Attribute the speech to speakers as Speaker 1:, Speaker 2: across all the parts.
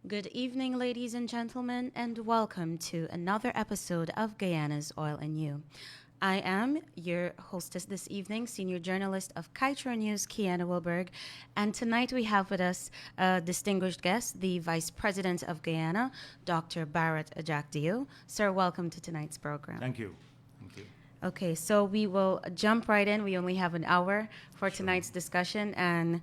Speaker 1: Good evening, ladies and gentlemen, and welcome to another episode of Guyana's Oil and You. I am your hostess this evening, senior journalist of Kaieteur News, Kian Wilburg, and tonight we have with us a distinguished guest, the Vice President of Guyana, Dr. Bharrat Jagdeo. Sir, welcome to tonight's program.
Speaker 2: Thank you. Thank you.
Speaker 1: Okay, so we will jump right in. We only have an hour for tonight's discussion, and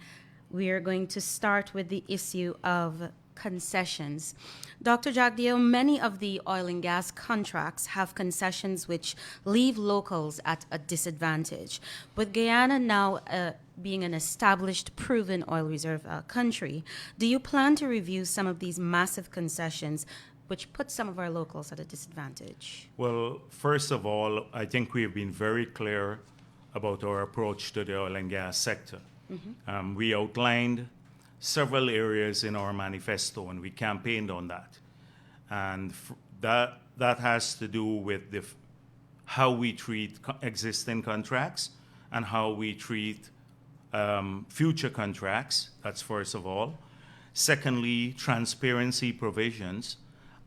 Speaker 1: we are going to start with the issue of concessions. Dr. Jagdeo, many of the oil and gas contracts have concessions which leave locals at a disadvantage. With Guyana now being an established, proven oil reserve country, do you plan to review some of these massive concessions which put some of our locals at a disadvantage?
Speaker 2: Well, first of all, I think we have been very clear about our approach to the oil and gas sector. We outlined several areas in our manifesto, and we campaigned on that. And that has to do with how we treat existing contracts and how we treat future contracts. That's first of all. Secondly, transparency provisions,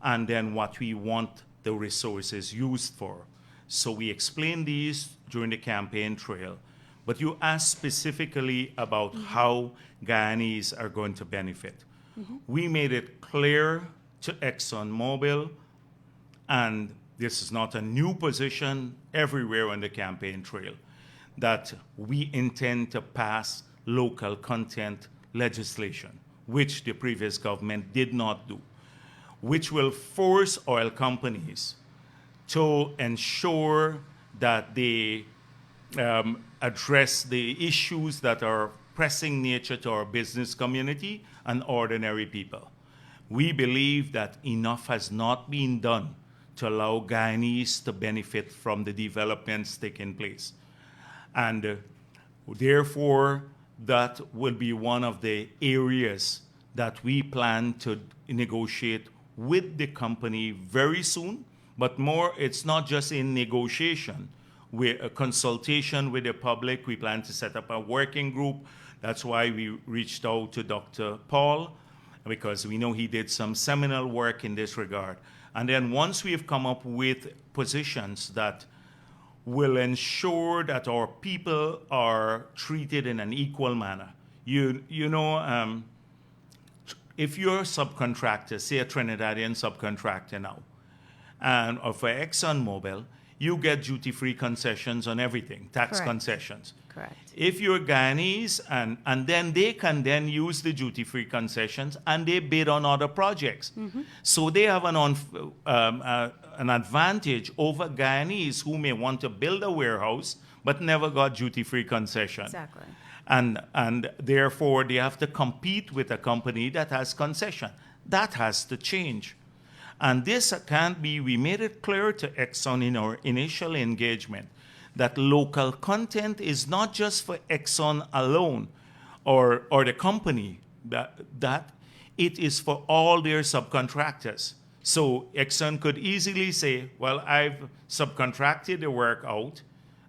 Speaker 2: and then what we want the resources used for. So we explained these during the campaign trail. But you asked specifically about how Guyanese are going to benefit. We made it clear to ExxonMobil, and this is not a new position everywhere on the campaign trail, that we intend to pass local content legislation, which the previous government did not do, which will force oil companies to ensure that they address the issues that are pressing nature to our business community and ordinary people. We believe that enough has not been done to allow Guyanese to benefit from the developments taking place. And therefore, that will be one of the areas that we plan to negotiate with the company very soon. But more, it's not just in negotiation. With a consultation with the public, we plan to set up a working group. That's why we reached out to Dr. Paul, because we know he did some seminal work in this regard. And then once we have come up with positions that will ensure that our people are treated in an equal manner. If you're a subcontractor, say a Trinidadian subcontractor now, and for ExxonMobil, you get duty-free concessions on everything, tax
Speaker 1: Correct.
Speaker 2: concessions.
Speaker 1: Correct.
Speaker 2: If you're Guyanese, and then they can then use the duty-free concessions and they bid on other projects. So they have an advantage over Guyanese who may want to build a warehouse but never got duty-free concession.
Speaker 1: Exactly.
Speaker 2: And therefore they have to compete with a company that has concession. That has to change. And this can't be, we made it clear to Exxon in our initial engagement that local content is not just for Exxon alone or the company, that it is for all their subcontractors. So Exxon could easily say, well, I've subcontracted the work out,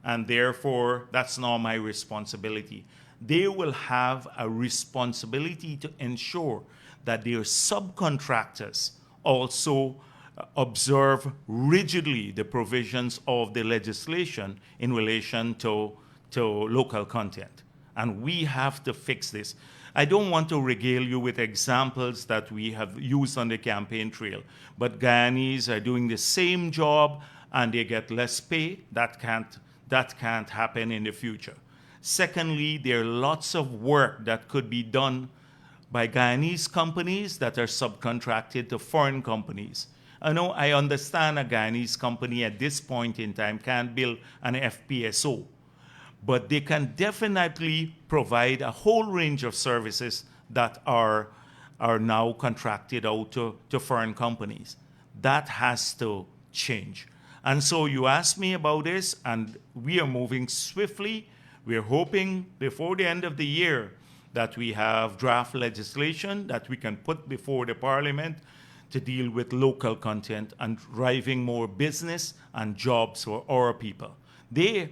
Speaker 2: and therefore that's not my responsibility. They will have a responsibility to ensure that their subcontractors also observe rigidly the provisions of the legislation in relation to local content. And we have to fix this. I don't want to regale you with examples that we have used on the campaign trail, but Guyanese are doing the same job and they get less pay. That can't happen in the future. Secondly, there are lots of work that could be done by Guyanese companies that are subcontracted to foreign companies. I understand a Guyanese company at this point in time can't build an FPSO, but they can definitely provide a whole range of services that are now contracted out to foreign companies. That has to change. And so you asked me about this, and we are moving swiftly. We're hoping before the end of the year that we have draft legislation that we can put before the Parliament to deal with local content and driving more business and jobs for our people. The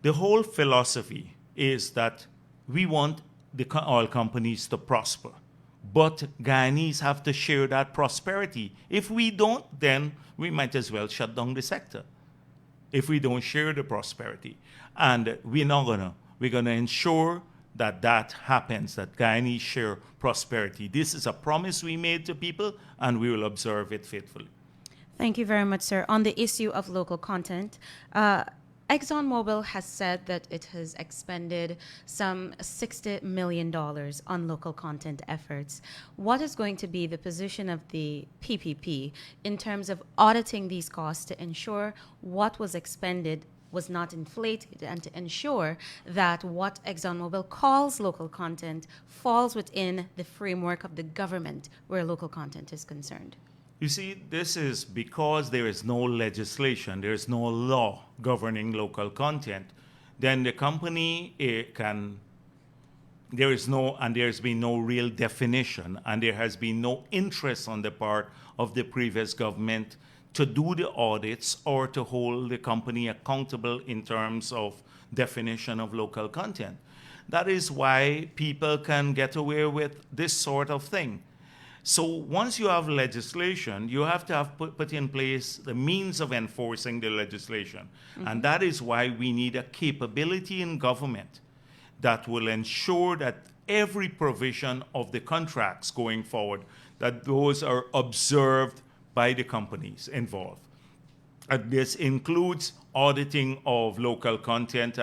Speaker 2: whole philosophy is that we want the oil companies to prosper. But Guyanese have to share that prosperity. If we don't, then we might as well shut down the sector if we don't share the prosperity. And we're not gonna. We're gonna ensure that that happens, that Guyanese share prosperity. This is a promise we made to people, and we will observe it faithfully.
Speaker 1: Thank you very much, sir. On the issue of local content, ExxonMobil has said that it has expended some $60 million on local content efforts. What is going to be the position of the PPP in terms of auditing these costs to ensure what was expended was not inflated and to ensure that what ExxonMobil calls local content falls within the framework of the government where local content is concerned?
Speaker 2: You see, this is because there is no legislation, there is no law governing local content, then the company there's been no real definition, and there has been no interest on the part of the previous government to do the audits or to hold the company accountable in terms of definition of local content. That is why people can get away with this sort of thing. So once you have legislation, you have to have put in place the means of enforcing the legislation. Mm-hmm. And that is why we need a capability in government that will ensure that every provision of the contracts going forward, that those are observed by the companies involved. And this includes auditing of local content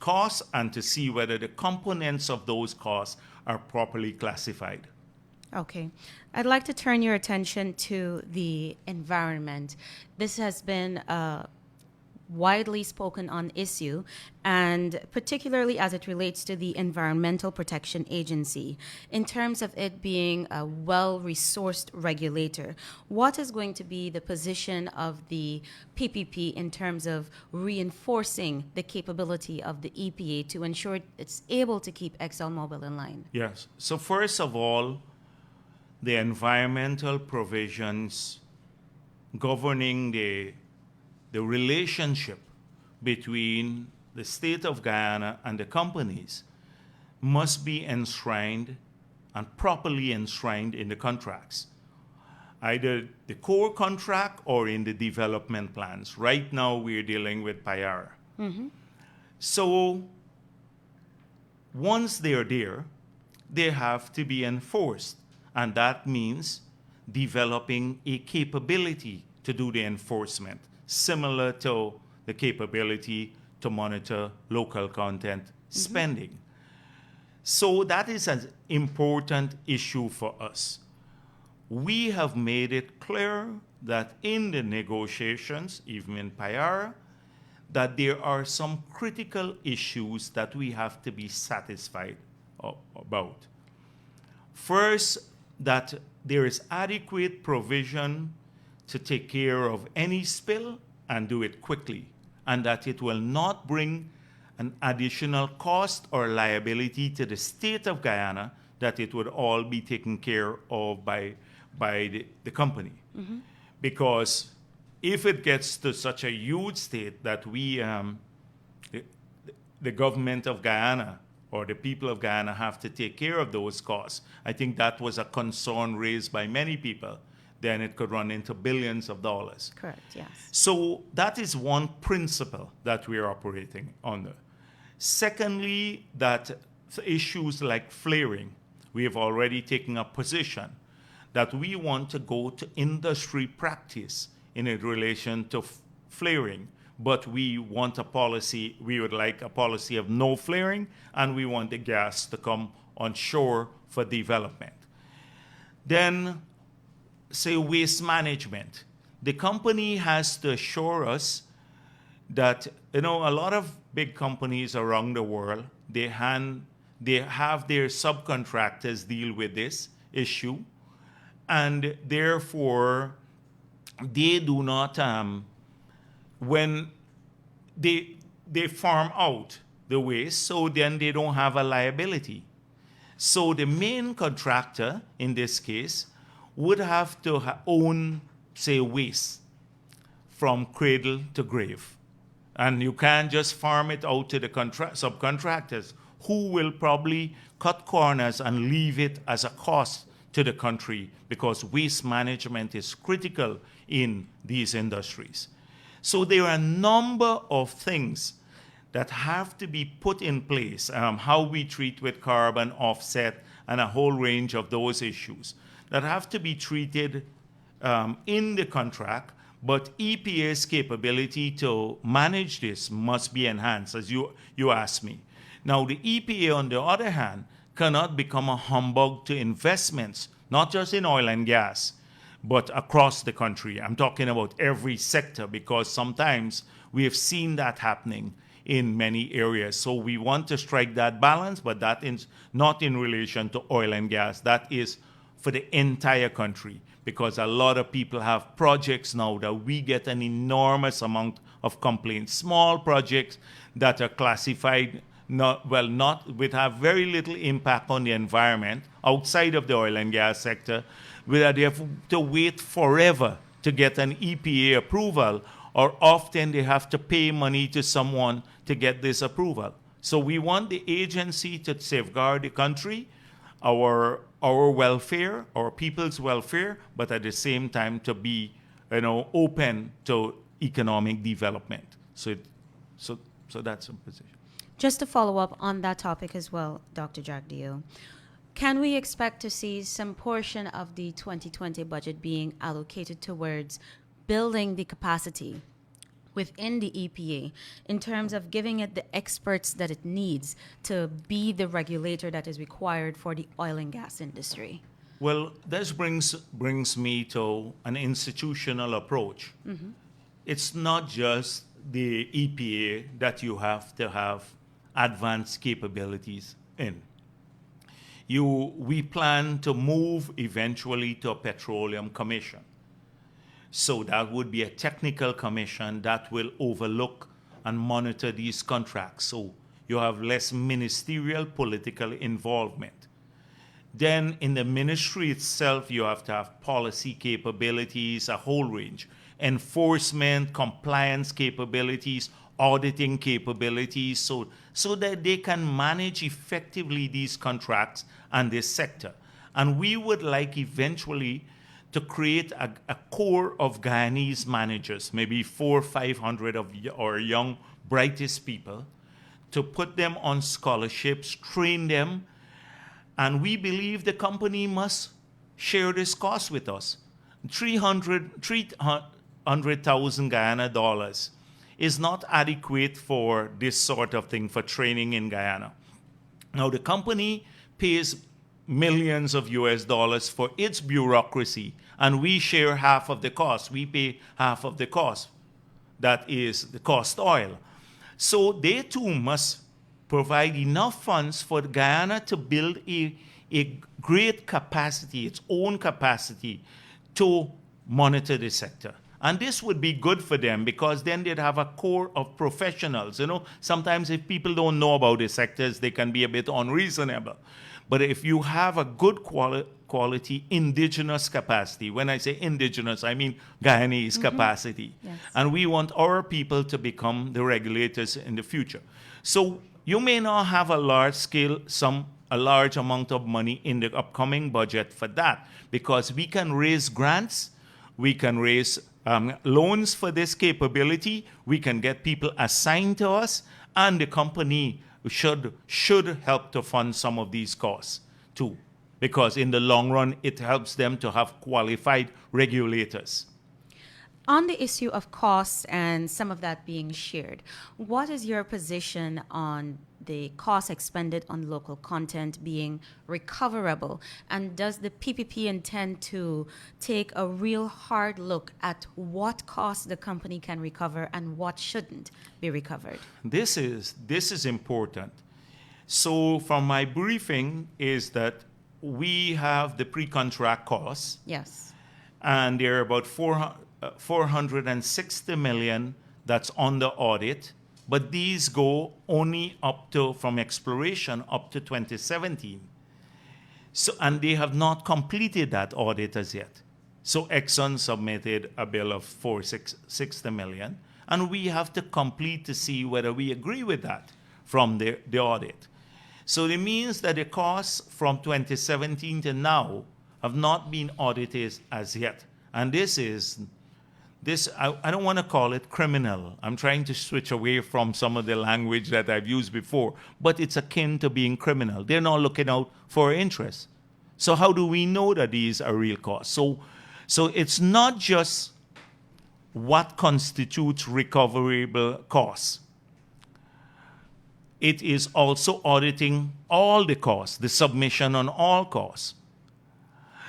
Speaker 2: costs and to see whether the components of those costs are properly classified.
Speaker 1: Okay. I'd like to turn your attention to the environment. This has been a widely spoken on issue, and particularly as it relates to the Environmental Protection Agency, in terms of it being a well-resourced regulator. What is going to be the position of the PPP in terms of reinforcing the capability of the EPA to ensure it's able to keep ExxonMobil in line?
Speaker 2: Yes. So first of all, the environmental provisions governing the relationship between the state of Guyana and the companies must be enshrined and properly enshrined in the contracts, either the core contract or in the development plans. Right now, we're dealing with PAYARA. Mm-hmm. So once they're there, they have to be enforced. And that means developing a capability to do the enforcement, similar to the capability to monitor local content spending. Mm-hmm. So that is an important issue for us. We have made it clear that in the negotiations, even in PAYARA, that there are some critical issues that we have to be satisfied about. First, that there is adequate provision to take care of any spill and do it quickly, and that it will not bring an additional cost or liability to the state of Guyana, that it would all be taken care of by the company. Mm-hmm. Because if it gets to such a huge state that the government of Guyana or the people of Guyana have to take care of those costs, I think that was a concern raised by many people, then it could run into billions of dollars.
Speaker 1: Correct, yes.
Speaker 2: So that is one principle that we're operating under. Secondly, that issues like flaring, we have already taken a position that we want to go to industry practice in relation to flaring. But we want a policy, we would like a policy of no flaring, and we want the gas to come on shore for development. Then, say waste management. The company has to assure us that, a lot of big companies around the world, they have their subcontractors deal with this issue, and therefore they do not when they farm out the waste, so then they don't have a liability. So the main contractor, in this case, would have to own, say, waste from cradle to grave. And you can't just farm it out to the subcontractors who will probably cut corners and leave it as a cost to the country, because waste management is critical in these industries. So there are a number of things that have to be put in place, how we treat with carbon offset and a whole range of those issues that have to be treated in the contract, but EPA's capability to manage this must be enhanced, as you asked me. Now, the EPA, on the other hand, cannot become a humbug to investments, not just in oil and gas, but across the country. I'm talking about every sector, because sometimes we have seen that happening in many areas. So we want to strike that balance, but that is not in relation to oil and gas. That is for the entire country, because a lot of people have projects now that we get an enormous amount of complaints. Small projects that are classified would have very little impact on the environment outside of the oil and gas sector, where they have to wait forever to get an EPA approval, or often they have to pay money to someone to get this approval. So we want the agency to safeguard the country, our welfare, our people's welfare, but at the same time to be, open to economic development. So that's a position.
Speaker 1: Just to follow up on that topic as well, Dr. Jagdeo, can we expect to see some portion of the 2020 budget being allocated towards building the capacity within the EPA in terms of giving it the experts that it needs to be the regulator that is required for the oil and gas industry?
Speaker 2: Well, this brings me to an institutional approach. Mm-hmm. It's not just the EPA that you have to have advanced capabilities in. We plan to move eventually to a petroleum commission. So that would be a technical commission that will overlook and monitor these contracts. So you have less ministerial political involvement. Then in the ministry itself, you have to have policy capabilities, a whole range, enforcement, compliance capabilities, auditing capabilities, so that they can manage effectively these contracts and this sector. And we would like eventually to create a core of Guyanese managers, maybe 400 or 500 of our young, brightest people, to put them on scholarships, train them, and we believe the company must share this cost with us. 300,000 Guyana dollars is not adequate for this sort of thing, for training in Guyana. Now, the company pays millions of US dollars for its bureaucracy, and we share half of the cost. We pay half of the cost. That is the cost oil. So they too must provide enough funds for Guyana to build a great capacity, its own capacity, to monitor the sector. And this would be good for them, because then they'd have a core of professionals. Sometimes if people don't know about the sectors, they can be a bit unreasonable. But if you have a good quality indigenous capacity, when I say indigenous, I mean Guyanese capacity. Yes. And we want our people to become the regulators in the future. So you may not have a large amount of money in the upcoming budget for that, because we can raise grants, we can raise loans for this capability, we can get people assigned to us, and the company should help to fund some of these costs too, because in the long run it helps them to have qualified regulators.
Speaker 1: On the issue of costs and some of that being shared, what is your position on the cost expended on local content being recoverable? And does the PPP intend to take a real hard look at what costs the company can recover and what shouldn't be recovered?
Speaker 2: This is important. So from my briefing is that we have the pre-contract costs.
Speaker 1: Yes.
Speaker 2: And they're about 460 million that's on the audit, but these go only up to, from exploration up to 2017. So, and they have not completed that audit as yet. So Exxon submitted a bill of 460 million, and we have to complete to see whether we agree with that from the audit. So it means that the costs from 2017 to now have not been audited as yet. And this, I don't want to call it criminal. I'm trying to switch away from some of the language that I've used before, but it's akin to being criminal. They're not looking out for interest. So how do we know that these are real costs? So it's not just what constitutes recoverable costs. It is also auditing all the costs, the submission on all costs.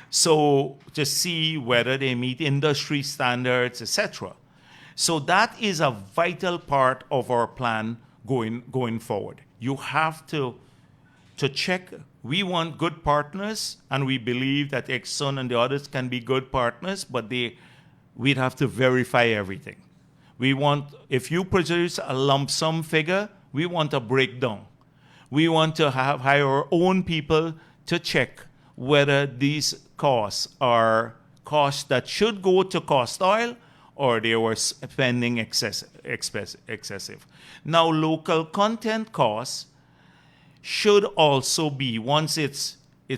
Speaker 2: So to see whether they meet industry standards, etc. So that is a vital part of our plan going forward. You have to check. We want good partners, and we believe that Exxon and the others can be good partners, but we'd have to verify everything. We want, if you produce a lump sum figure, we want a breakdown. We want to hire our own people to check whether these costs are costs that should go to cost oil or they were spending excessive. Now, local content costs should also be, once it's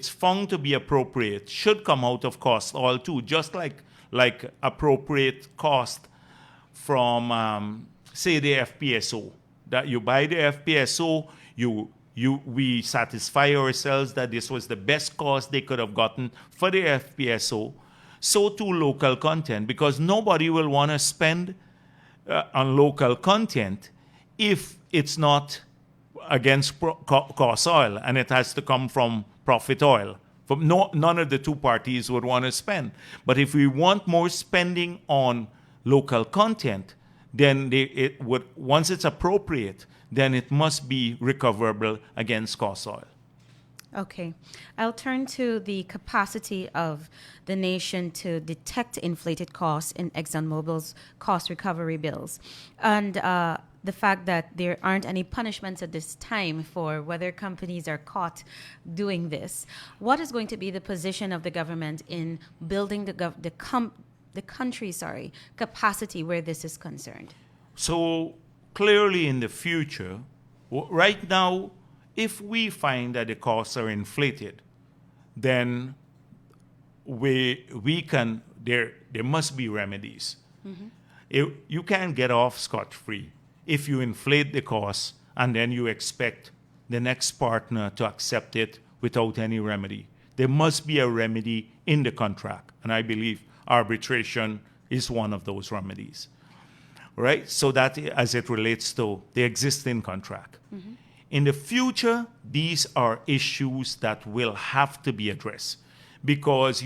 Speaker 2: found to be appropriate, should come out of cost oil too, just like appropriate cost from, say, the FPSO. That you buy the FPSO, we satisfy ourselves that this was the best cost they could have gotten for the FPSO. So too local content, because nobody will want to spend on local content if it's not against cost oil and it has to come from profit oil. None of the two parties would want to spend. But if we want more spending on local content, then once it's appropriate, then it must be recoverable against cost oil.
Speaker 1: Okay. I'll turn to the capacity of the nation to detect inflated costs in ExxonMobil's cost recovery bills. And the fact that there aren't any punishments at this time for whether companies are caught doing this. What is going to be the position of the government in building the country's capacity where this is concerned?
Speaker 2: So clearly in the future, right now, if we find that the costs are inflated, then we can, there must be remedies. Mm-hmm. You can't get off scot-free if you inflate the costs and then you expect the next partner to accept it without any remedy. There must be a remedy in the contract, and I believe arbitration is one of those remedies, right? So that as it relates to the existing contract. Mm-hmm. In the future, these are issues that will have to be addressed because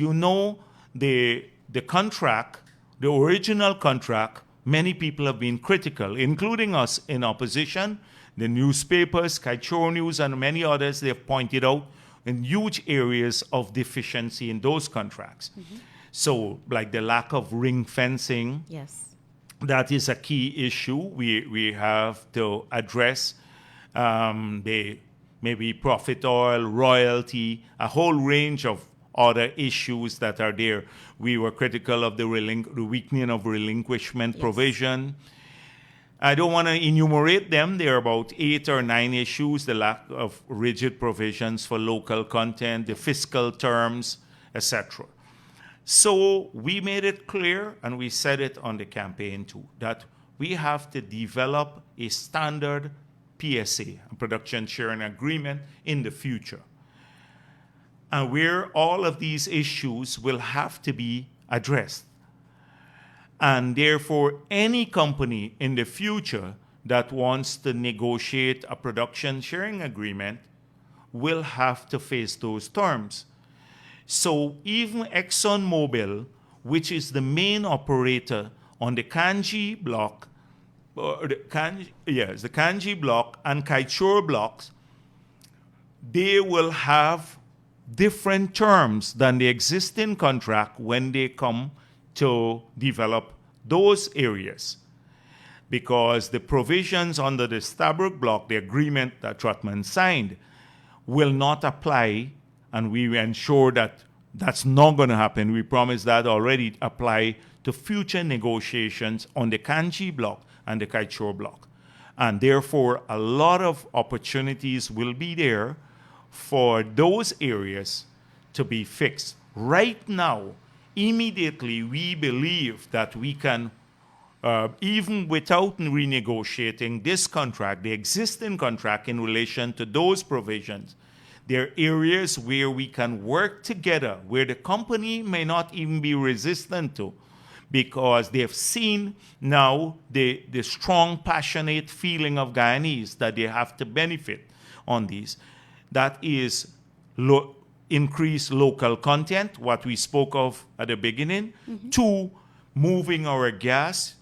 Speaker 2: the contract, the original contract, many people have been critical, including us in opposition. The newspapers, Kaieteur News, and many others, they have pointed out in huge areas of deficiency in those contracts. Mm-hmm. So, like the lack of ring fencing,
Speaker 1: yes,
Speaker 2: that is a key issue we have to address. Maybe profit oil, royalty, a whole range of other issues that are there. We were critical of the weakening of relinquishment yes. provision. I don't want to enumerate them. There are about 8 or 9 issues, the lack of rigid provisions for local content, the fiscal terms, etc. So we made it clear, and we said it on the campaign too, that we have to develop a standard PSA, a production sharing agreement, in the future. And where all of these issues will have to be addressed. And therefore, any company in the future that wants to negotiate a production sharing agreement will have to face those terms. So even ExxonMobil, which is the main operator on the Kanji block, the Kanji block and Kaieteur blocks, they will have different terms than the existing contract when they come to develop those areas. Because the provisions under the Stabroek Block, the agreement that Trotman signed, will not apply, and we ensure that that's not going to happen. We promise that already apply to future negotiations on the Kanji block and the Kaieteur block. And therefore, a lot of opportunities will be there for those areas to be fixed. Right now, immediately, we believe that we can, even without renegotiating this contract, the existing contract in relation to those provisions, there are areas where we can work together, where the company may not even be resistant to, because they've seen now the strong, passionate feeling of Guyanese that they have to benefit on these. That is increased local content, what we spoke of at the beginning. Mm-hmm. 2, moving our gas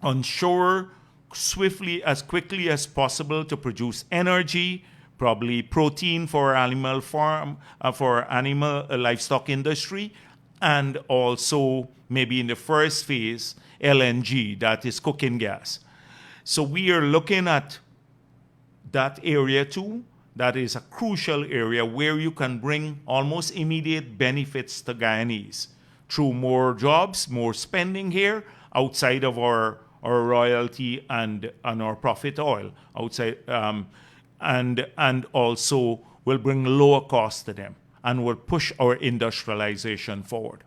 Speaker 2: onshore swiftly, as quickly as possible to produce energy, probably protein for animal farm, for animal livestock industry, and also maybe in the first phase, LNG, that is cooking gas. So we are looking at that area too. That is a crucial area where you can bring almost immediate benefits to Guyanese through more jobs, more spending here outside of our royalty and our profit oil outside, and also will bring lower cost to them and will push our industrialization forward.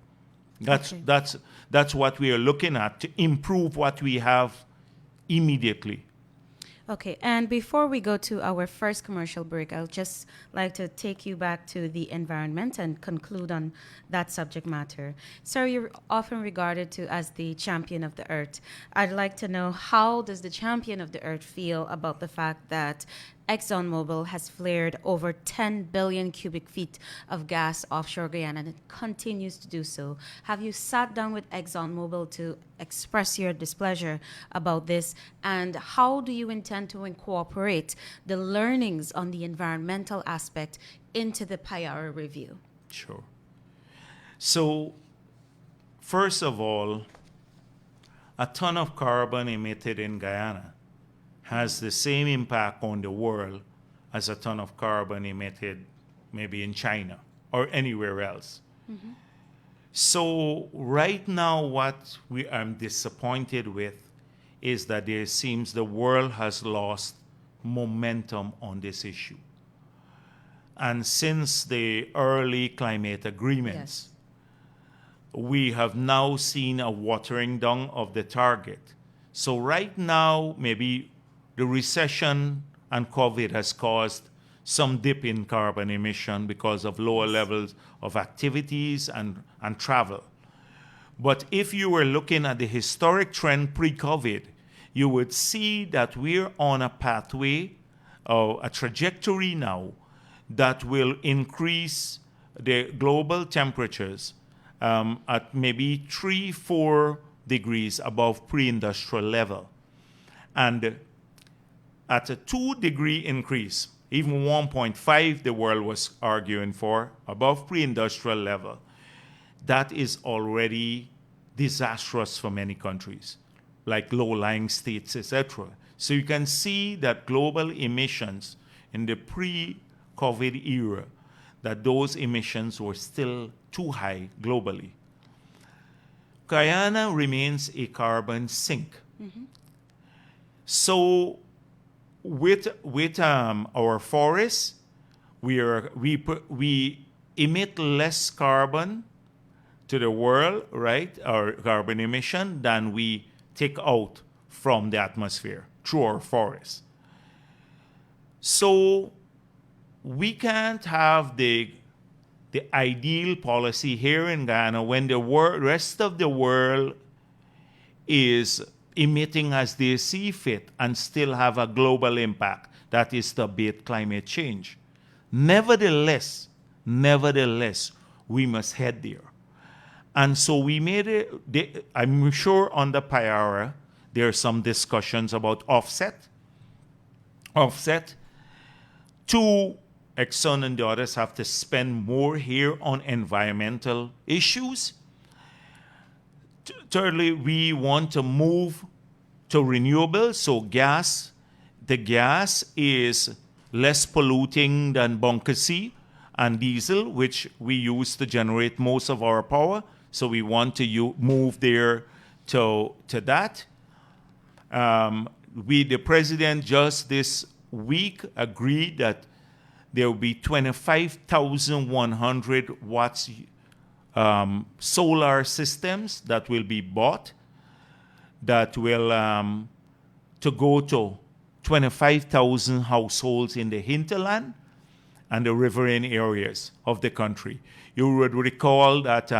Speaker 2: That's what we are looking at to improve what we have immediately.
Speaker 1: Okay, and before we go to our first commercial break, I'll just like to take you back to the environment and conclude on that subject matter. Sir, you're often regarded to as the champion of the earth. I'd like to know, how does the champion of the earth feel about the fact that ExxonMobil has flared over 10 billion cubic feet of gas offshore Guyana, and it continues to do so? Have you sat down with ExxonMobil to express your displeasure about this? And how do you intend to incorporate the learnings on the environmental aspect into the PAYARA review?
Speaker 2: Sure. So, first of all, a ton of carbon emitted in Guyana has the same impact on the world as a ton of carbon emitted maybe in China or anywhere else. Mm-hmm. So right now what I'm disappointed with is that it seems the world has lost momentum on this issue. And since the early climate agreements, we have now seen a watering down of the target. So right now, maybe the recession and COVID has caused some dip in carbon emission because of lower levels of activities and travel. But if you were looking at the historic trend pre-COVID, you would see that we're on a pathway, a trajectory now that will increase the global temperatures at maybe 3-4 degrees above pre-industrial level. And at a 2-degree increase, even 1.5 the world was arguing for, above pre-industrial level, that is already disastrous for many countries, like low-lying states, etc. So you can see that global emissions in the pre-COVID era, that those emissions were still too high globally. Guyana remains a carbon sink. Mm-hmm. So with our forests, we emit less carbon to the world, right, our carbon emission, than we take out from the atmosphere through our forests. So we can't have the ideal policy here in Guyana when the rest of the world is emitting as they see fit and still have a global impact, that is to abate climate change. Nevertheless, we must head there. And so we made it, I'm sure on the PAYARA, there are some discussions about offset. Two, Exxon and the others have to spend more here on environmental issues. Thirdly, we want to move to renewables, so the gas is less polluting than bunker C and diesel, which we use to generate most of our power. So we want to move there to that. the president just this week agreed that there will be 25,100 watts solar systems that will be bought that will to go to 25,000 households in the hinterland and the riverine areas of the country. You would recall that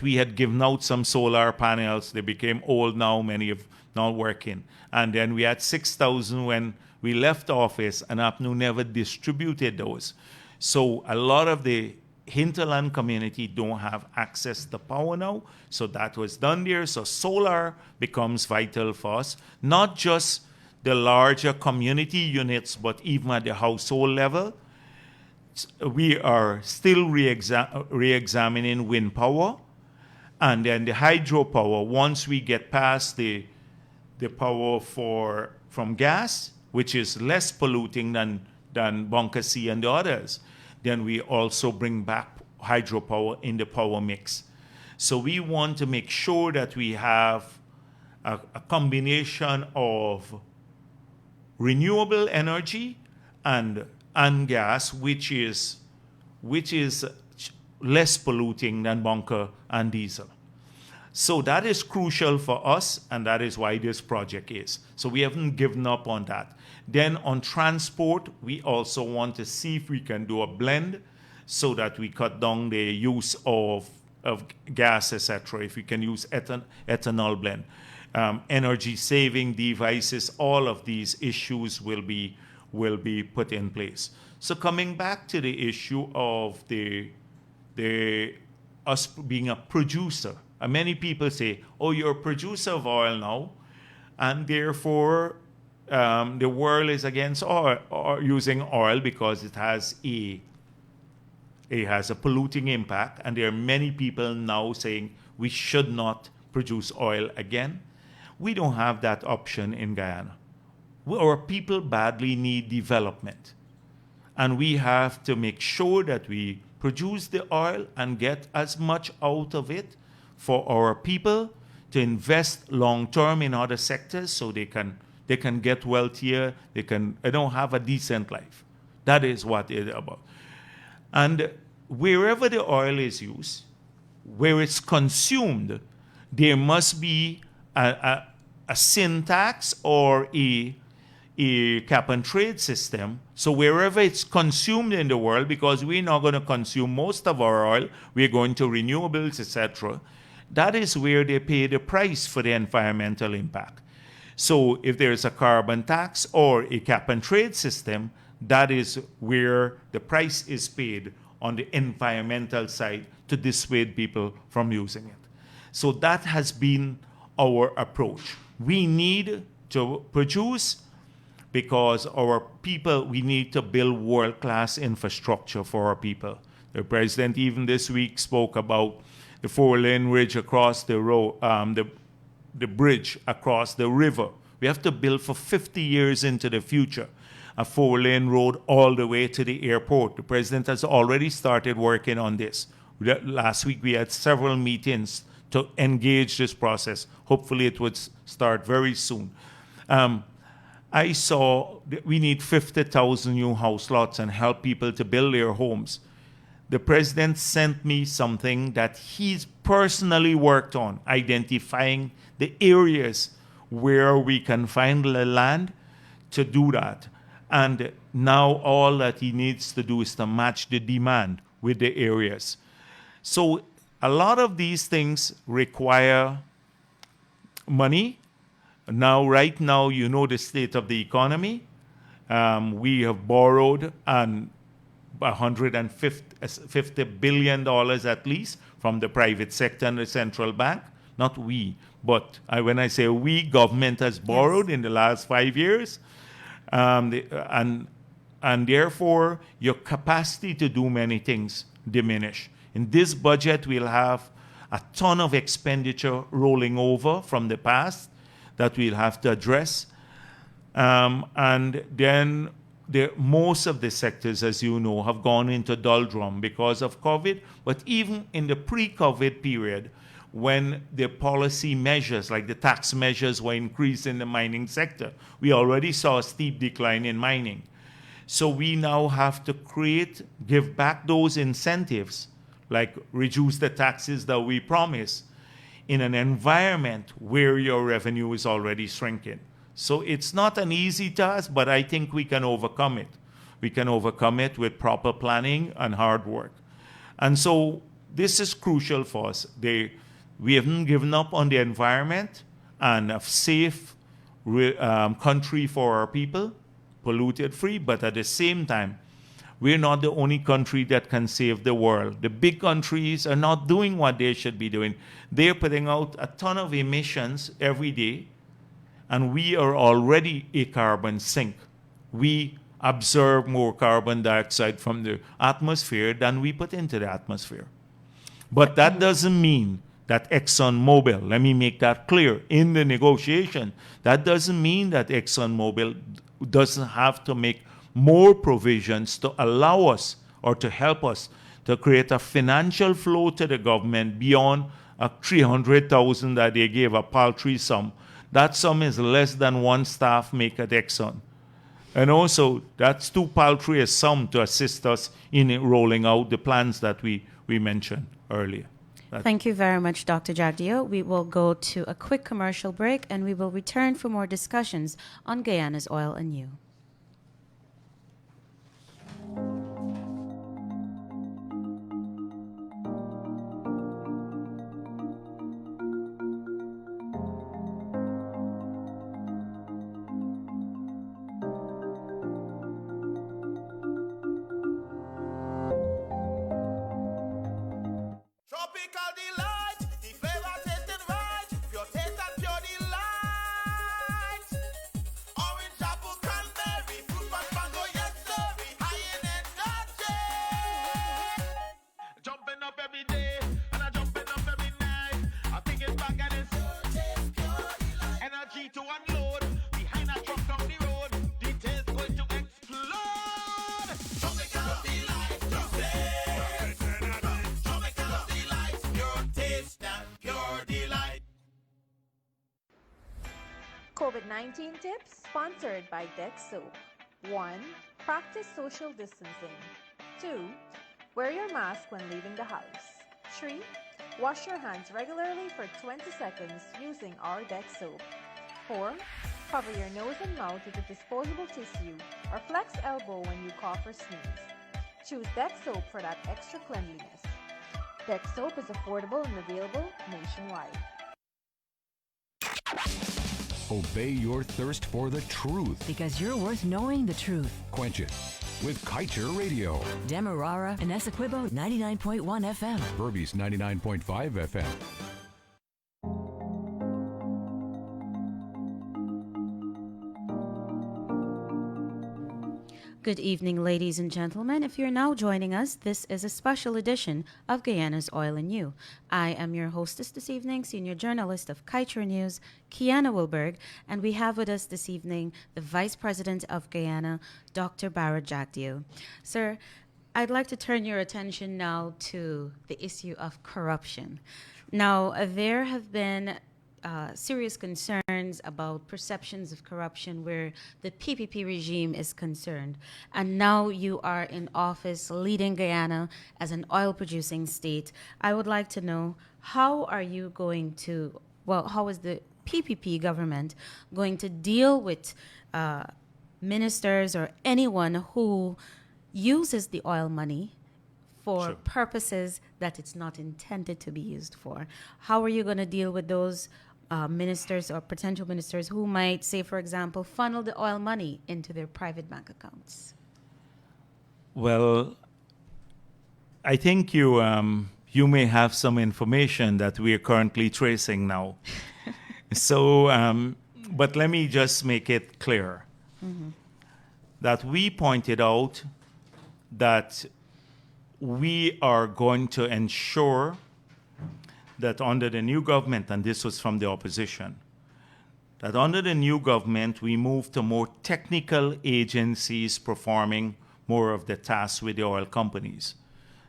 Speaker 2: we had given out some solar panels. They became old now, many have not working. And then we had 6,000 when we left office, and APNU never distributed those. So a lot of the hinterland community don't have access to power now. So that was done there. So solar becomes vital for us, not just the larger community units, but even at the household level. We are still re-examining wind power, and then the hydropower. Once we get past the power from gas, which is less polluting than Bunker C and the others, then we also bring back hydropower in the power mix. So we want to make sure that we have a combination of renewable energy and gas, which is less polluting than bunker and diesel. So that is crucial for us, and that is why this project is. So we haven't given up on that. Then on transport, we also want to see if we can do a blend so that we cut down the use of gas, etc. If we can use ethanol blend. Energy saving devices, all of these issues will be put in place. So coming back to the issue of us being a producer, and many people say, "Oh, you're a producer of oil now, and therefore the world is against oil or using oil because it has a polluting impact." And there are many people now saying we should not produce oil again. We don't have that option in Guyana. Our people badly need development. And we have to make sure that we produce the oil and get as much out of it for our people to invest long-term in other sectors so they can get wealthier, they don't have a decent life. That is what it is about. And wherever the oil is used, where it's consumed, there must be a sin tax or a cap and trade system. So wherever it's consumed in the world, because we're not going to consume most of our oil, we're going to renewables, etc., that is where they pay the price for the environmental impact. So if there's a carbon tax or a cap and trade system, that is where the price is paid on the environmental side to dissuade people from using it. So that has been our approach. We need to produce because our people, we need to build world-class infrastructure for our people. The president even this week spoke about the four-lane bridge across the road, the bridge across the river. We have to build for 50 years into the future a four-lane road all the way to the airport. The president has already started working on this. Last week we had several meetings to engage this process. Hopefully it would start very soon. I saw that we need 50,000 new house lots and help people to build their homes. The president sent me something that he's personally worked on, identifying the areas where we can find the land to do that. And now all that he needs to do is to match the demand with the areas. So a lot of these things require money. Now, right now, you know the state of the economy. We have borrowed $150 billion at least from the private sector and the central bank. Not we, but when I say we, government has borrowed in the last 5 years. And therefore, your capacity to do many things diminish. In this budget, we'll have a ton of expenditure rolling over from the past that we'll have to address. And then most of the sectors, as you know, have gone into doldrum because of COVID. But even in the pre-COVID period, when the policy measures, like the tax measures, were increased in the mining sector. We already saw a steep decline in mining. So we now have to give back those incentives, like reduce the taxes that we promised, in an environment where your revenue is already shrinking. So it's not an easy task, but I think we can overcome it. We can overcome it with proper planning and hard work. And so this is crucial for us. We haven't given up on the environment and a safe country for our people, polluted free, but at the same time, we're not the only country that can save the world. The big countries are not doing what they should be doing. They're putting out a ton of emissions every day, and we are already a carbon sink. We absorb more carbon dioxide from the atmosphere than we put into the atmosphere. But that doesn't mean that ExxonMobil, let me make that clear, in the negotiation, that doesn't mean that ExxonMobil doesn't have to make more provisions to allow us or to help us to create a financial flow to the government beyond a 300,000 that they gave, a paltry sum. That sum is less than one staff make at Exxon. And also, that's too paltry a sum to assist us in rolling out the plans that we mentioned earlier.
Speaker 1: Thank you very much, Dr. Jagdeo. We will go to a quick commercial break, and we will return for more discussions on Guyana's oil and you.
Speaker 3: COVID-19 tips sponsored by Soap. 1. Practice social distancing. 2. Wear your mask when leaving the house. 3. Wash your hands regularly for 20 seconds using our Soap. 4. Cover your nose and mouth with a disposable tissue or flex elbow when you cough or sneeze. Choose Soap for that extra cleanliness. Soap is affordable and available nationwide.
Speaker 4: Obey your thirst for the truth.
Speaker 5: Because you're worth knowing the truth.
Speaker 4: Quench it with Kaieteur Radio.
Speaker 5: Demerara and Essequibo 99.1 FM.
Speaker 4: Berbice 99.5 FM.
Speaker 1: Good evening, ladies and gentlemen. If you're now joining us, this is a special edition of Guyana's Oil and You. I am your hostess this evening, senior journalist of Kaieteur News, Kian Wilburg, and we have with us this evening the Vice President of Guyana, Dr. Bharrat Jagdeo. Sir, I'd like to turn your attention now to the issue of corruption. Now, there have been serious concerns about perceptions of corruption where the PPP regime is concerned. And now you are in office leading Guyana as an oil-producing state. I would like to know, how are you going to, how is the PPP government going to deal with ministers or anyone who uses the oil money for purposes that it's not intended to be used for? How are you going to deal with those ministers or potential ministers who might, say, for example, funnel the oil money into their private bank accounts?
Speaker 2: Well, I think you may have some information that we are currently tracing now. But let me just make it clear that we pointed out that we are going to ensure that under the new government, and this was from the opposition, that under the new government we move to more technical agencies performing more of the tasks with the oil companies.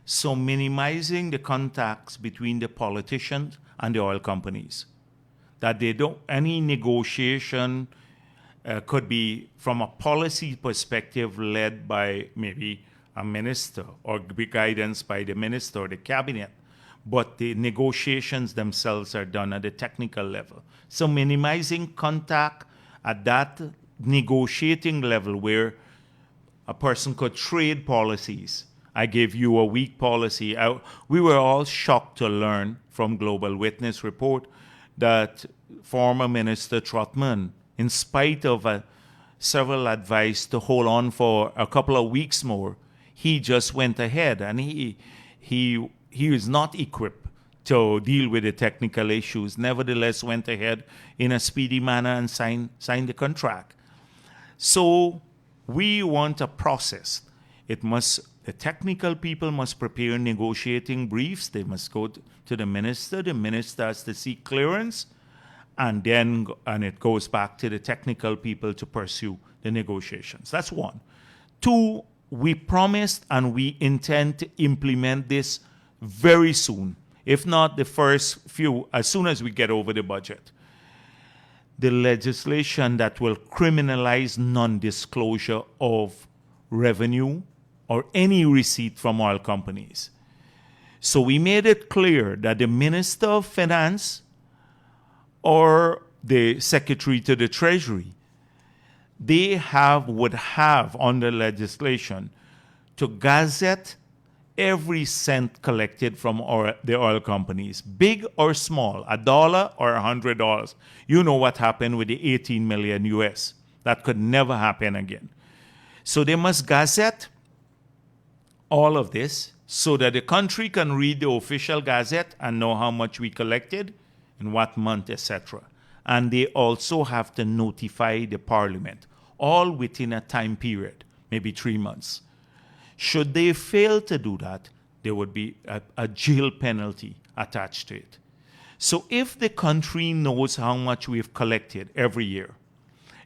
Speaker 2: So minimizing the contacts between the politicians and the oil companies. That they don't, any negotiation could be from a policy perspective led by maybe a minister or be guidance by the minister or the cabinet. But the negotiations themselves are done at the technical level. So minimizing contact at that negotiating level where a person could trade policies. I gave you a weak policy. We were all shocked to learn from Global Witness report that former Minister Trotman, in spite of several advice to hold on for a couple of weeks more, he just went ahead and he is not equipped to deal with the technical issues. Nevertheless, went ahead in a speedy manner and signed the contract. So we want a process. The technical people must prepare negotiating briefs. They must go to the minister. The minister has to seek clearance, and it goes back to the technical people to pursue the negotiations. That's one. Two, we promised and we intend to implement this very soon, if not the first few, as soon as we get over the budget. The legislation that will criminalize non-disclosure of revenue or any receipt from oil companies. So we made it clear that the Minister of Finance or the Secretary to the Treasury, they would have under legislation to gazette every cent collected from the oil companies, big or small, $1 or $100. You know what happened with the 18 million US. That could never happen again. So they must gazette all of this so that the country can read the official gazette and know how much we collected, in what month, etc. And they also have to notify the parliament, all within a time period, maybe 3 months. Should they fail to do that, there would be a jail penalty attached to it. So if the country knows how much we've collected every year,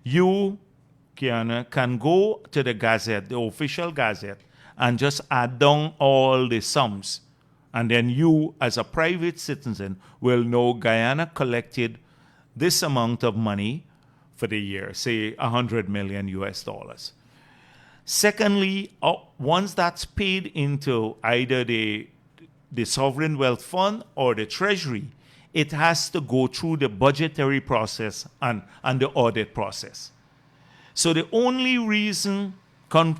Speaker 2: you, Kian, can go to the gazette, the official gazette, and just add down all the sums. And then you, as a private citizen, will know Guyana collected this amount of money for the year, say 100 million US dollars. Secondly, once that's paid into either the Sovereign Wealth Fund or the Treasury, it has to go through the budgetary process and the audit process. So the only reason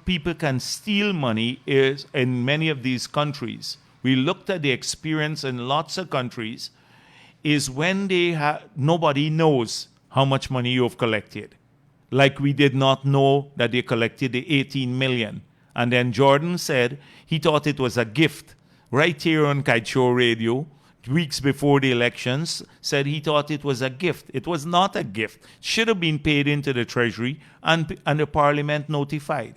Speaker 2: people can steal money is in many of these countries. We looked at the experience in lots of countries, is when nobody knows how much money you've collected. Like we did not know that they collected the 18 million. And then Jordan said he thought it was a gift. Right here on Kaieteur radio, weeks before the elections, said he thought it was a gift. It was not a gift. It should have been paid into the Treasury and the Parliament notified.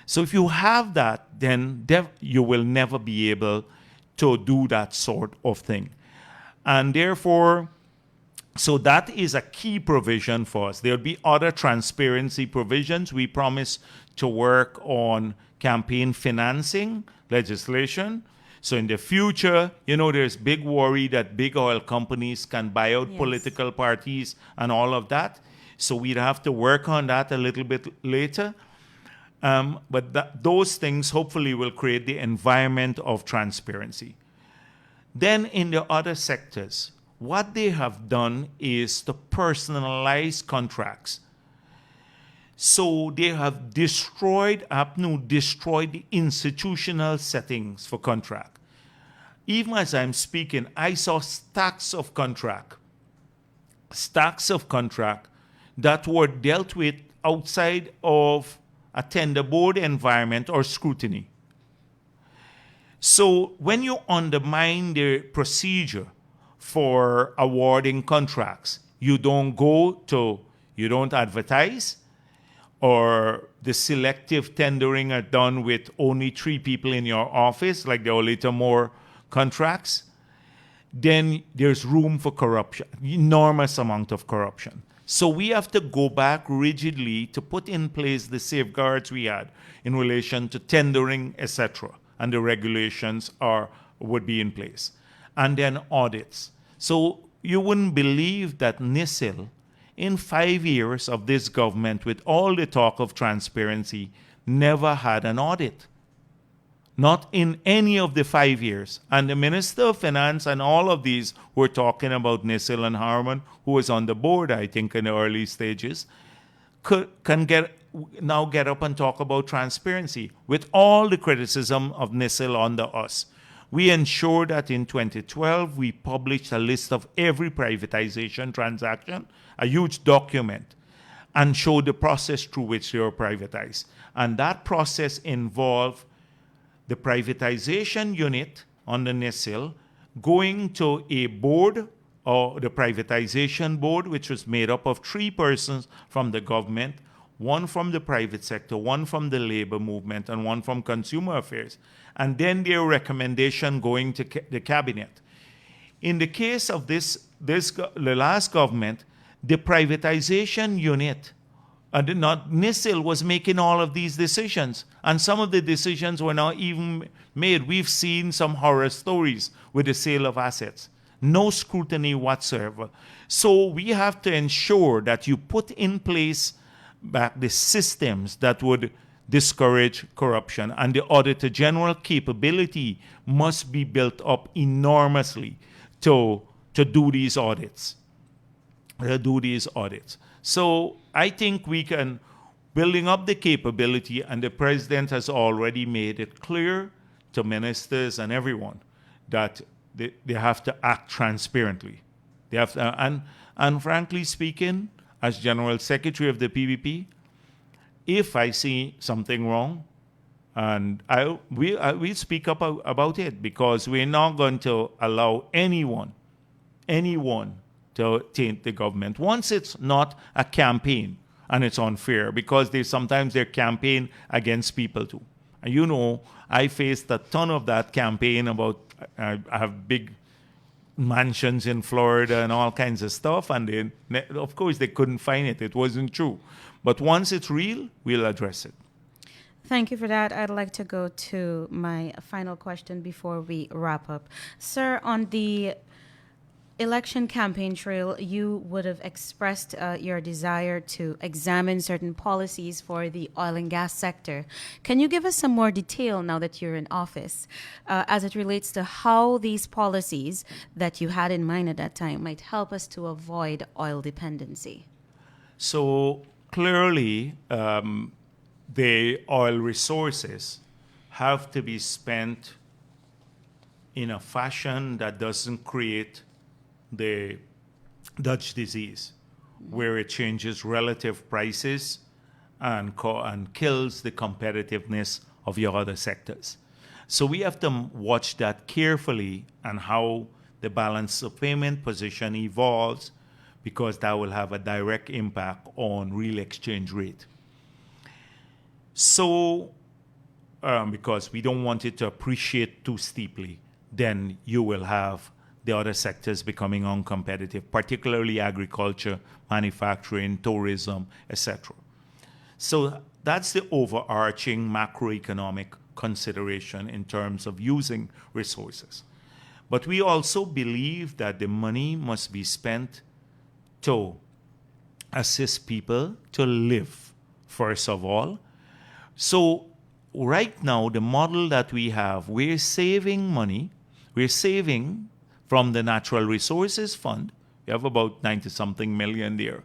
Speaker 2: So if you have that, then you will never be able to do that sort of thing. And therefore, so that is a key provision for us. There'll be other transparency provisions. We promise to work on campaign financing legislation. So in the future, there's big worry that big oil companies can buy out political parties and all of that. So we'd have to work on that a little bit later. But those things hopefully will create the environment of transparency. Then in the other sectors, what they have done is to personalize contracts. So they have destroyed the institutional settings for contract. Even as I'm speaking, I saw stacks of contract that were dealt with outside of a tender board environment or scrutiny. So when you undermine the procedure for awarding contracts, you don't advertise, or the selective tendering are done with only 3 people in your office, like the Olita Moore contracts, then there's room for corruption, enormous amount of corruption. So we have to go back rigidly to put in place the safeguards we had in relation to tendering, etc. and the regulations would be in place. And then audits. So you wouldn't believe that NISIL, in 5 years of this government, with all the talk of transparency, never had an audit. Not in any of the 5 years. And the Minister of Finance and all of these were talking about NISIL and Harman, who was on the board, I think, in the early stages, can now get up and talk about transparency with all the criticism of NISIL under us. We ensured that in 2012, we published a list of every privatization transaction, a huge document, and showed the process through which they were privatized. And that process involved the privatization unit on the NISIL going to a board, or the privatization board, which was made up of 3 persons from the government, 1 from the private sector, 1 from the labor movement, and 1 from consumer affairs. And then their recommendation going to the cabinet. In the case of the last government, the privatization unit, NISIL was making all of these decisions. And some of the decisions were not even made. We've seen some horror stories with the sale of assets. No scrutiny whatsoever. So we have to ensure that you put in place back the systems that would discourage corruption. And the Auditor General capability must be built up enormously to do these audits. So I think we can, building up the capability, and the President has already made it clear to ministers and everyone that they have to act transparently. They have to, and frankly speaking, as General Secretary of the PBP, if I see something wrong, and we speak up about it, because we're not going to allow anyone to taint the government. Once it's not a campaign, and it's unfair, because sometimes they're campaign against people too. And you know, I faced a ton of that campaign about, I have big mansions in Florida and all kinds of stuff, and of course they couldn't find it. It wasn't true. But once it's real, we'll address it.
Speaker 1: Thank you for that. I'd like to go to my final question before we wrap up. Sir, on the election campaign trail, you would have expressed your desire to examine certain policies for the oil and gas sector. Can you give us some more detail now that you're in office as it relates to how these policies that you had in mind at that time might help us to avoid oil dependency?
Speaker 2: So clearly, the oil resources have to be spent in a fashion that doesn't create the Dutch disease, where it changes relative prices and kills the competitiveness of your other sectors. So we have to watch that carefully, and how the balance of payment position evolves, because that will have a direct impact on real exchange rate. So, because we don't want it to appreciate too steeply, then you will have the other sectors becoming uncompetitive, particularly agriculture, manufacturing, tourism, etc. So that's the overarching macroeconomic consideration in terms of using resources. But we also believe that the money must be spent to assist people to live, first of all. So right now, the model that we have, we're saving money, we're saving from the Natural Resources Fund. We have about 90-something million there.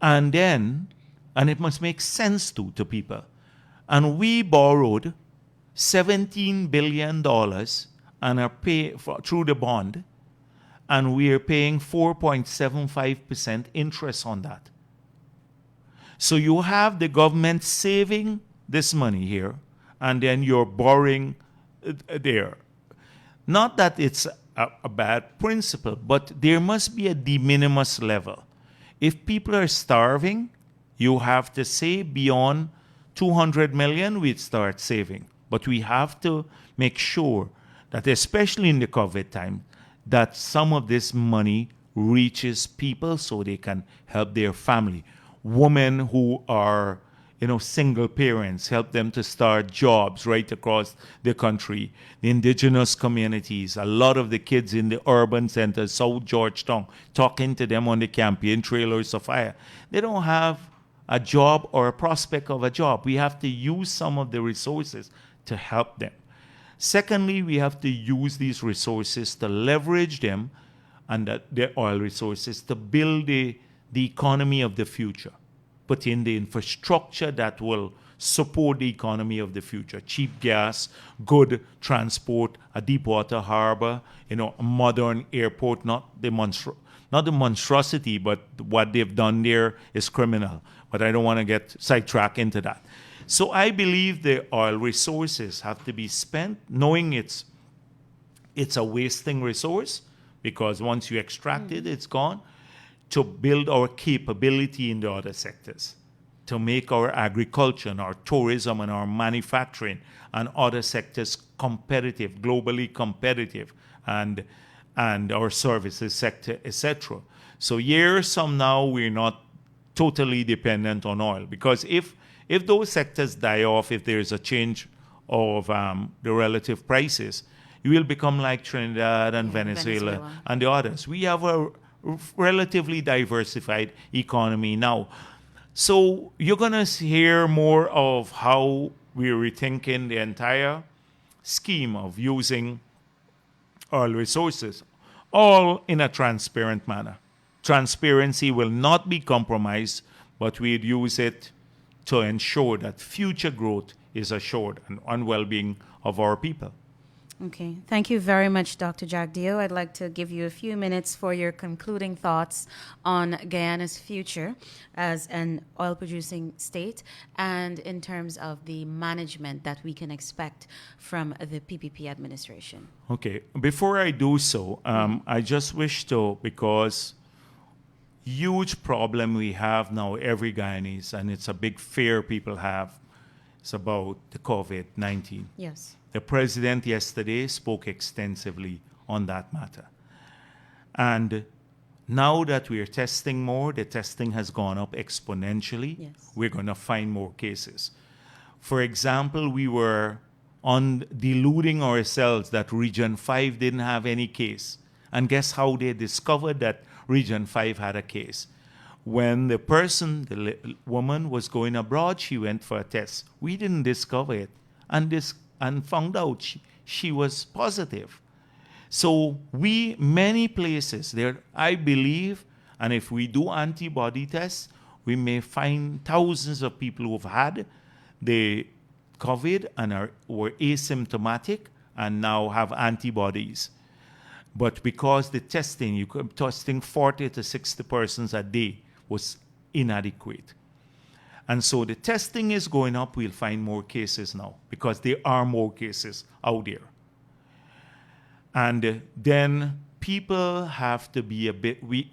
Speaker 2: And it must make sense to people. And we borrowed $17 billion and are through the bond, and we are paying 4.75% interest on that. So you have the government saving this money here, and then you're borrowing there. Not that it's a bad principle, but there must be a de minimis level. If people are starving, you have to save beyond 200 million, we'd start saving. But we have to make sure that, especially in the COVID time, that some of this money reaches people so they can help their family. Women who are single parents, help them to start jobs right across the country. The indigenous communities, a lot of the kids in the urban centers, South Georgetown, talking to them on the campaign trail or Sophia, they don't have a job or a prospect of a job. We have to use some of the resources to help them. Secondly, we have to use these resources to leverage them and the oil resources to build the economy of the future. Put in the infrastructure that will support the economy of the future. Cheap gas, good transport, a deep water harbor, a modern airport, not the monstrosity, but what they've done there is criminal. But I don't want to get sidetracked into that. So I believe the oil resources have to be spent knowing it's a wasting resource, because once you extract it, it's gone, to build our capability in the other sectors, to make our agriculture and our tourism and our manufacturing and other sectors competitive, globally competitive, and our services sector, etc. So years from now, we're not totally dependent on oil, because if those sectors die off, if there's a change of the relative prices, you will become like Trinidad and Venezuela and the others. We have a relatively diversified economy now. So you're going to hear more of how we're rethinking the entire scheme of using oil resources, all in a transparent manner. Transparency will not be compromised, but we'd use it to ensure that future growth is assured and well-being of our people.
Speaker 1: Okay. Thank you very much, Dr. Jagdeo. I'd like to give you a few minutes for your concluding thoughts on Guyana's future as an oil-producing state and in terms of the management that we can expect from the PPP administration.
Speaker 2: Okay. Before I do so, I just wish to, because huge problem we have now, every Guyanese, and it's a big fear people have, it's about the COVID-19.
Speaker 1: Yes.
Speaker 2: The president yesterday spoke extensively on that matter. And now that we are testing more, the testing has gone up exponentially.
Speaker 1: Yes.
Speaker 2: We're going to find more cases. For example, we were deluding ourselves that Region 5 didn't have any case. And guess how they discovered that Region 5 had a case? When the woman was going abroad, she went for a test. We didn't discover it. And found out she was positive. So many places there, I believe, and if we do antibody tests, we may find thousands of people who've had the COVID and were asymptomatic and now have antibodies. But because the testing, testing 40 to 60 persons a day was inadequate. And so the testing is going up. We'll find more cases now because there are more cases out there. And then people have to be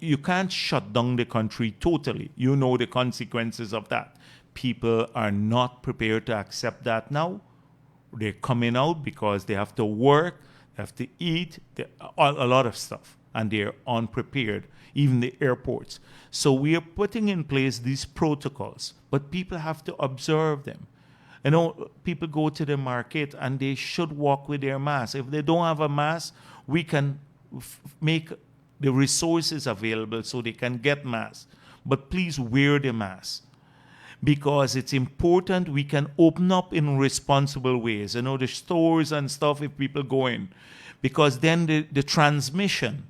Speaker 2: you can't shut down the country totally. You know the consequences of that. People are not prepared to accept that now. They're coming out because they have to work, they have to eat, a lot of stuff. And they're unprepared, even the airports. So we are putting in place these protocols, but people have to observe them. People go to the market and they should walk with their mask. If they don't have a mask, we can make the resources available so they can get masks. But please wear the mask, because it's important we can open up in responsible ways. The stores and stuff, if people go in, because then the transmission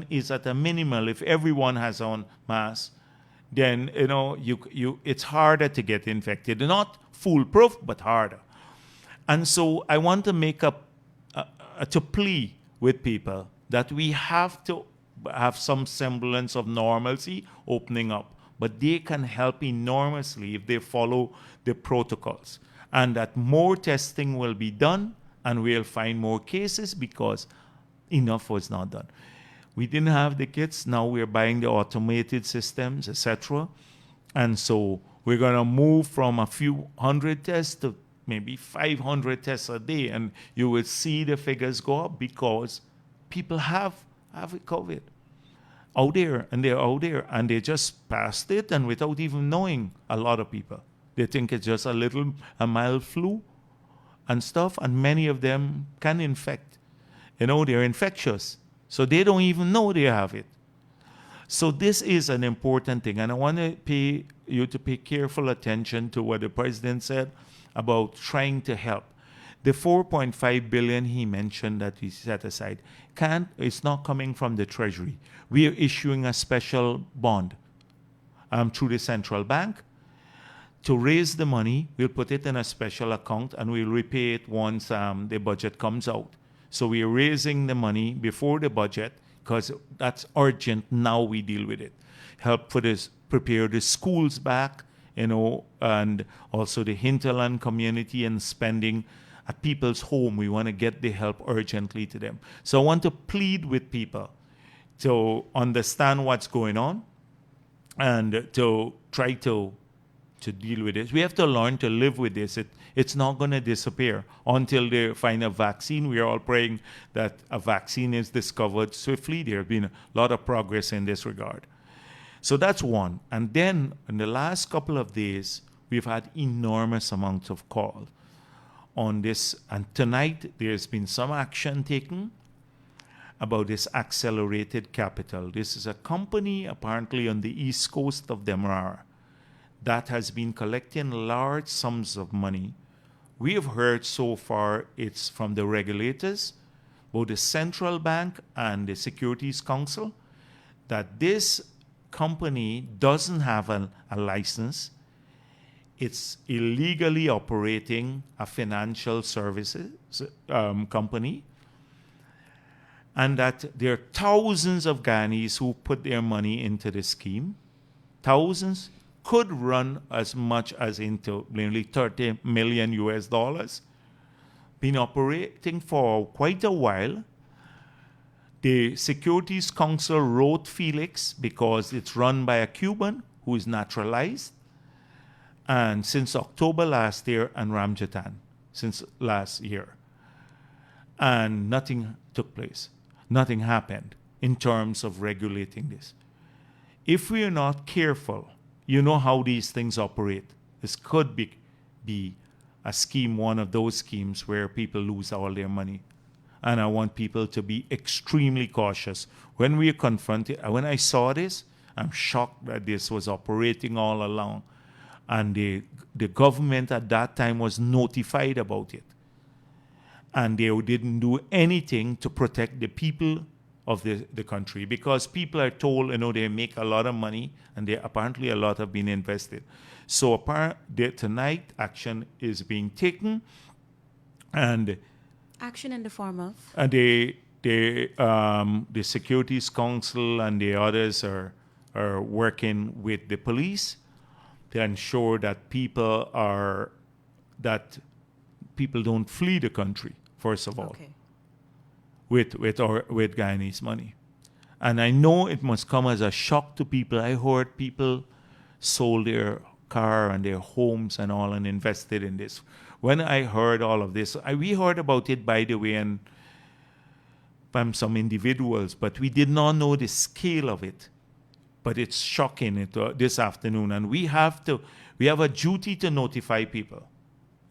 Speaker 2: is at a minimal. If everyone has on mask, then it's harder to get infected. Not foolproof, but harder. And so I want to make to plea with people that we have to have some semblance of normalcy opening up, but they can help enormously if they follow the protocols, and that more testing will be done and we'll find more cases because enough was not done. We didn't have the kits. Now we're buying the automated systems, etc. And so we're going to move from a few hundred tests to maybe 500 tests a day. And you will see the figures go up because people have COVID. out there, and they're out there, and they just passed it, and without even knowing, a lot of people. They think it's just a mild flu and stuff, and many of them can infect. They're infectious. So they don't even know they have it. So this is an important thing, and I want you to pay careful attention to what the president said about trying to help. The 4.5 billion he mentioned that we set aside it's not coming from the Treasury. We are issuing a special bond through the central bank to raise the money. We'll put it in a special account and we'll repay it once the budget comes out. So we are raising the money before the budget because that's urgent. Now we deal with it. Help prepare the schools back, and also the hinterland community and spending at people's home. We want to get the help urgently to them. So I want to plead with people to understand what's going on and to try to deal with this. We have to learn to live with this. It's not going to disappear until they find a vaccine. We are all praying that a vaccine is discovered swiftly. There has been a lot of progress in this regard. So that's one. And then in the last couple of days, we've had enormous amounts of calls on this. And tonight, there's been some action taken about this accelerated capital. This is a company apparently on the east coast of Demerara that has been collecting large sums of money. We have heard so far it's from the regulators, both the central bank and the Securities Council, that this company doesn't have a license. It's illegally operating a financial services company, and that there are thousands of Guyanese who put their money into the scheme. Thousands could run as much as into nearly $30 million US. Been operating for quite a while. The Securities Council wrote Felix because it's run by a Cuban who is naturalized, and since October last year, and Ramjatan since last year. And nothing took place. Nothing happened in terms of regulating this. If we are not careful, you know how these things operate. This could be a scheme, one of those schemes where people lose all their money. And I want people to be extremely cautious. When we are confronted, when I saw this, I'm shocked that this was operating all along. And the government at that time was notified about it. And they didn't do anything to protect the people of the country, because people are told, they make a lot of money, and apparently a lot have been invested. So tonight, action is being taken, and
Speaker 1: action in the form of?
Speaker 2: The Securities Council and the others are working with the police to ensure that people don't flee the country, first of all.
Speaker 1: Okay.
Speaker 2: With Guyanese money. And I know it must come as a shock to people. I heard people sold their car and their homes and all and invested in this. When I heard all of this, we heard about it, by the way, and from some individuals, but we did not know the scale of it. But it's shocking this afternoon, and we have a duty to notify people.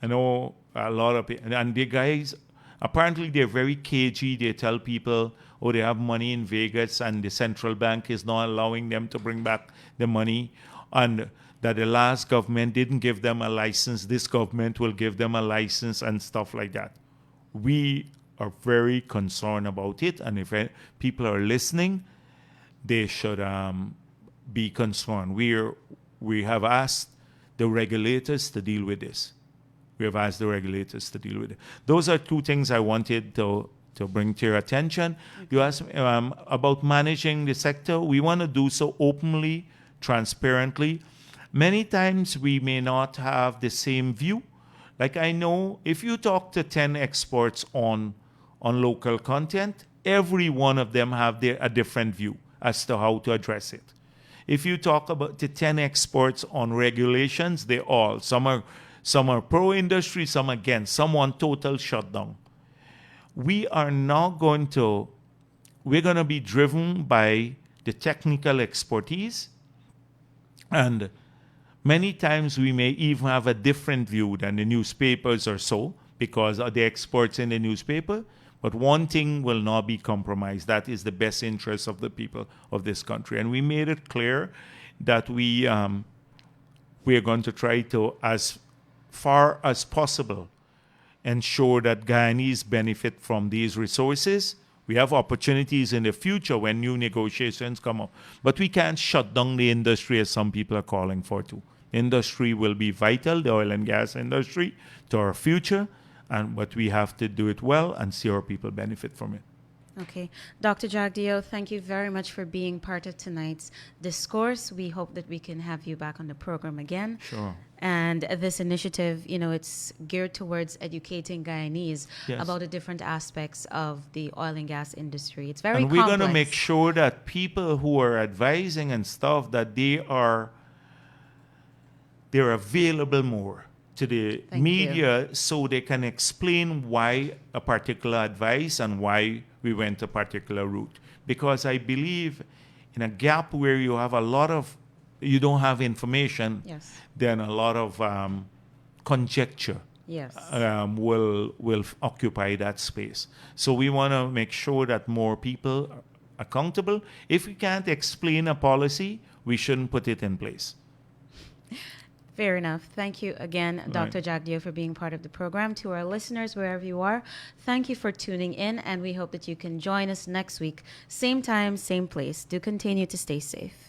Speaker 2: I know a lot of people, and the guys, apparently they're very cagey. They tell people, they have money in Vegas and the central bank is not allowing them to bring back the money, and that the last government didn't give them a license. This government will give them a license and stuff like that. We are very concerned about it, and if people are listening, they should be concerned. We have asked the regulators to deal with this. Those are two things I wanted to bring to your attention. Okay. You asked about managing the sector. We want to do so openly, transparently. Many times we may not have the same view. Like I know if you talk to 10 experts on local content, every one of them have a different view as to how to address it. If you talk about the 10 experts on regulations, some are pro-industry, some against, some want total shutdown. We're going to be driven by the technical expertise, and many times we may even have a different view than the newspapers or so, because of the experts in the newspaper. But one thing will not be compromised. That is the best interest of the people of this country. And we made it clear that we are going to try to, as far as possible, ensure that Guyanese benefit from these resources. We have opportunities in the future when new negotiations come up. But we can't shut down the industry as some people are calling for to. Industry will be vital, the oil and gas industry, to our future. But we have to do it well and see our people benefit from it.
Speaker 1: Okay. Dr. Jagdeo, thank you very much for being part of tonight's discourse. We hope that we can have you back on the program again.
Speaker 2: Sure.
Speaker 1: And this initiative, it's geared towards educating Guyanese about the different aspects of the oil and gas industry. It's very complex.
Speaker 2: And we're going to make sure that people who are advising and stuff, that they're available more to the media so they can explain why a particular advice and why we went a particular route. Because I believe in a gap where you have you don't have information, then a lot of conjecture will occupy that space. So we want to make sure that more people are accountable. If we can't explain a policy, we shouldn't put it in place.
Speaker 1: Fair enough. Thank you again, Dr. Jagdeo, for being part of the program. To our listeners, wherever you are, thank you for tuning in, and we hope that you can join us next week. Same time, same place. Do continue to stay safe.